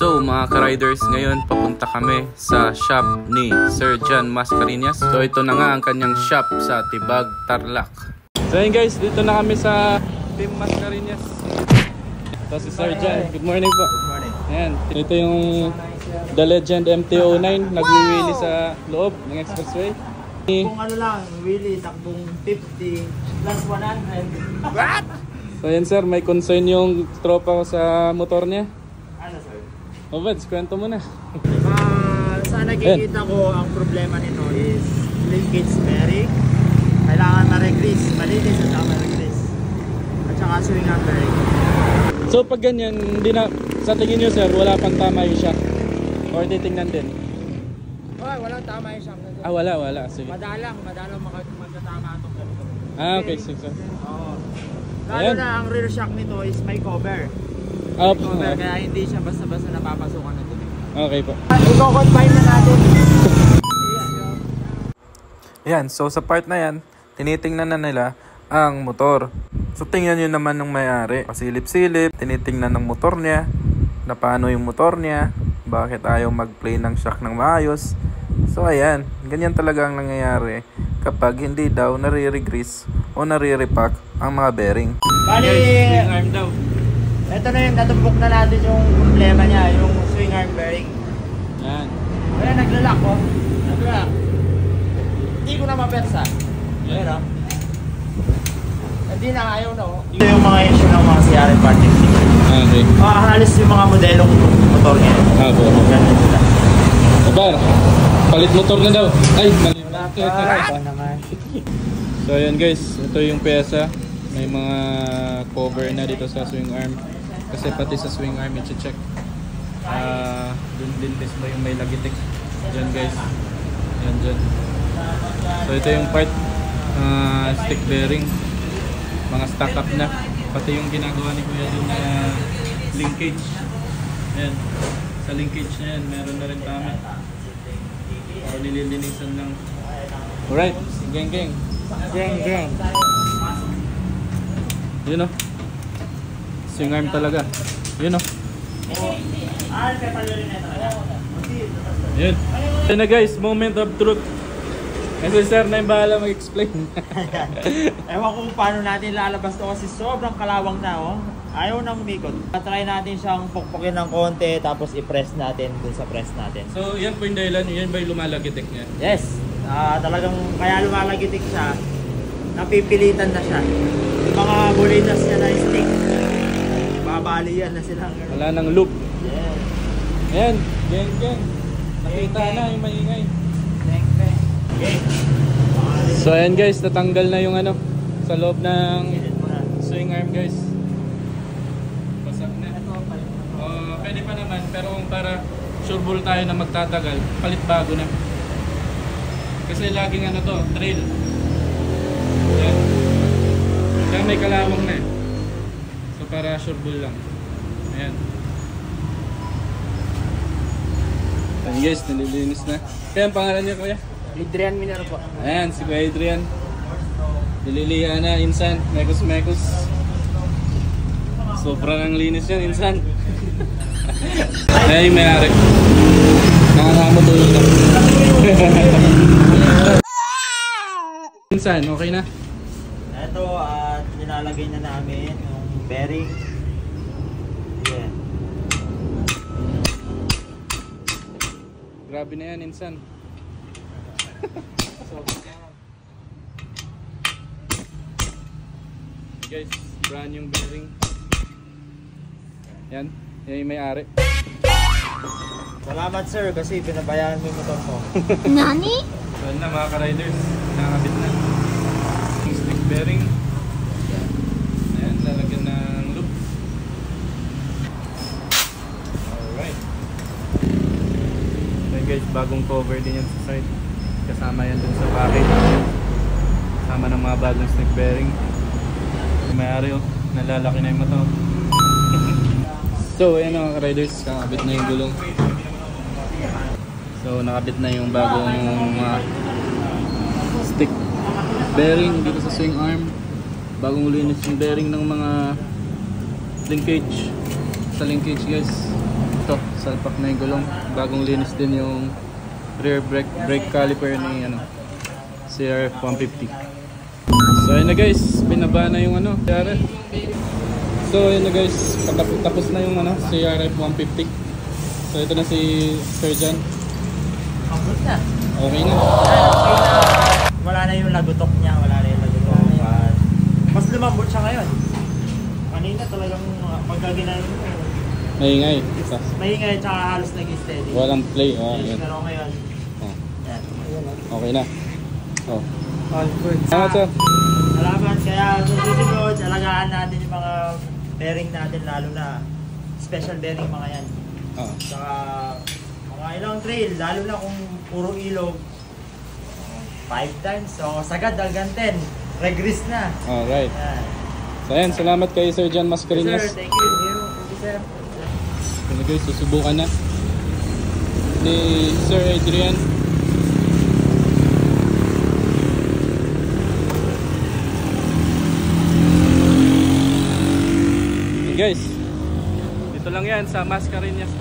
So mga ka-riders, ngayon papunta kami sa shop ni Sir John Mascareñas. So ito na nga ang kanyang shop sa Tibag, Tarlac. So yun guys, dito na kami sa Team Mascareñas. Ito si Sir John. Good morning po. Good morning. Ayan, ito yung The Legend MT-09 nagwiwili sa loob ng expressway. Kung ano lang, wheelie, takbong 50 plus 100. What? So yan sir, may concern yung tropa ko sa motor niya. Ano sir? O Veds, kwento mo na. Sa nakikita ko, ang problema nito is linkage bearing. Kailangan ma-regrease, malinis at saka ma-regrease. At saka swing arm bearing. So pag ganyan, hindi na, sa tingin nyo sir, wala pang tama yung shock? Or titingnan din? Walang tama yung shock. Wala. Sige. Madalang magkatama itong ganito. Okay, sige sir. Oo. Lalo na ang rear shock nito is may cover. Okay. Kaya hindi siya basta-basta napapasukan ng tubig. Okay po. I-confine na natin. Yan, so sa part na yan, tinitingnan na nila ang motor. So tingnan nyo naman ng may-ari. Pasilip-silip, tinitingnan ng motor niya, na paano yung motor niya, bakit ayaw mag-play ng shock ng maayos. So ayan, ganyan talaga ang nangyayari kapag hindi daw nare-regrease o nare-repack ang mga bearing. Bali, swing arm daw. ito na yun, natumbok na natin yung problema niya, yung swing arm bearing. Yan. Kaya naglalak ko. Naglalak. Hindi ko na mapersa. Yan. Pero, hindi na ayaw na. Ito yung mga issue ng mga CRF partnership. Okay. Halos yung mga modelong motor niya. Ako. Ganun sila. Aba, palit motor na daw. Ay, mali. Ito naman. So ayan guys, ito yung pyesa. May mga cover na dito sa swing arm. Kasi pati sa swing arm i-check. Dun din mismo yung may lagitik. Diyan guys. Yan dyan. So ito yung part stick bearing. Mga stock up na. Pati yung ginagawa ni Kuya dun na linkage. Ayan. Sa linkage na yan, meron na rin tama. So nililinisan lang. Alright, geng. Geng. Yun o. Swing arm talaga. Yun o. Yun. Yun na guys, moment of truth. Kasi sir na yung bahala mag-explain. Ewan ko kung paano natin lalabas to kasi sobrang kalawang na oh. Ayaw nang umikot. Try natin siyang pukpukin ng konti tapos i-press natin dun sa press natin. So yan po yung dahilan, yan ba yung lumalagitik niya? Yes, talagang kaya lumalagitik siya. Napipilitan na siya. Yung mga bulitas niya na stick, babali yan na sila. Wala nang loop. Yeah. Ayan, geng. Nakita na yung maingay. Okay. So ayan guys, natanggal na yung ano sa loob ng swing arm guys. Basag na. Pwede pa naman, pero kung para sure ball tayo na magtatagal, palit bago na. Kasi laging ano to, drill. Yan. Kaya may kalawang na eh. So para sure ball lang. Ayan. Ayan guys, nililinis na. Kaya ang pangalan niya kuya? Adrian Minero po. Ayan, si Kuya Adrian. Nililiha na, insan. Mekos. Sobrang ang linis yan, insan. Ay, may-ari. Nakakamo tulog na. Insan, okay na? Ito at nilalagay na namin yung bearing. Yan. Grabe na yan, insan. Guys, brand yung bearing. Yan yung may-ari. Salamat sir kasi pinabayaan mo yung motor ko. Nani? Yan na mga ka-riders, nakakabit na. Yung stick bearing. Ayan, lalagyan ng loop. Alright. Ayan guys, bagong cover din yan sa side. Kasama yan dun sa package. Kasama ng mga bagong stick bearing. May-ari oh, nalalaki na yung motor. So ayan mga riders, nakabit na yung gulong. So nakabit na yung bagong stick bearing dito sa swing arm. Bagong linis yung bearing ng mga linkage. Sa linkage guys. Ito, salpak na yung gulong. Bagong linis din yung rear brake caliper ni ano, CRF 150. So ayun na guys, binaba na yung ano, CRF. So ayun na guys, tapos na yung ano, CRF 150. So ito na si Sir John. Abot na. Okay na. Wala na yung lagutok niya, wala na yung lagutok. Mas lumambot siya ngayon. Kanina talagang pagkaginayin mo. Maingay. Maingay tsaka halos nag-steady. Walang play. Oh, yan. Pero ngayon, Oh, yan. okay na. Oh. All good. Salamat sir. Salamat. Kaya susunod, alagaan natin yung mga bearing natin, lalo na special bearing mga yan. Oh. Saka mga ilang trail, lalo na kung puro ilog. 5 times, so sagad hanggang 10. Regress na. Alright. Yan. So ayan, salamat kay Sir John Mascareñas. Sir, thank you. Thank you, sir. Ano guys, susubukan na ni Sir Adrian. Okay guys, dito lang yan sa Mascareñas.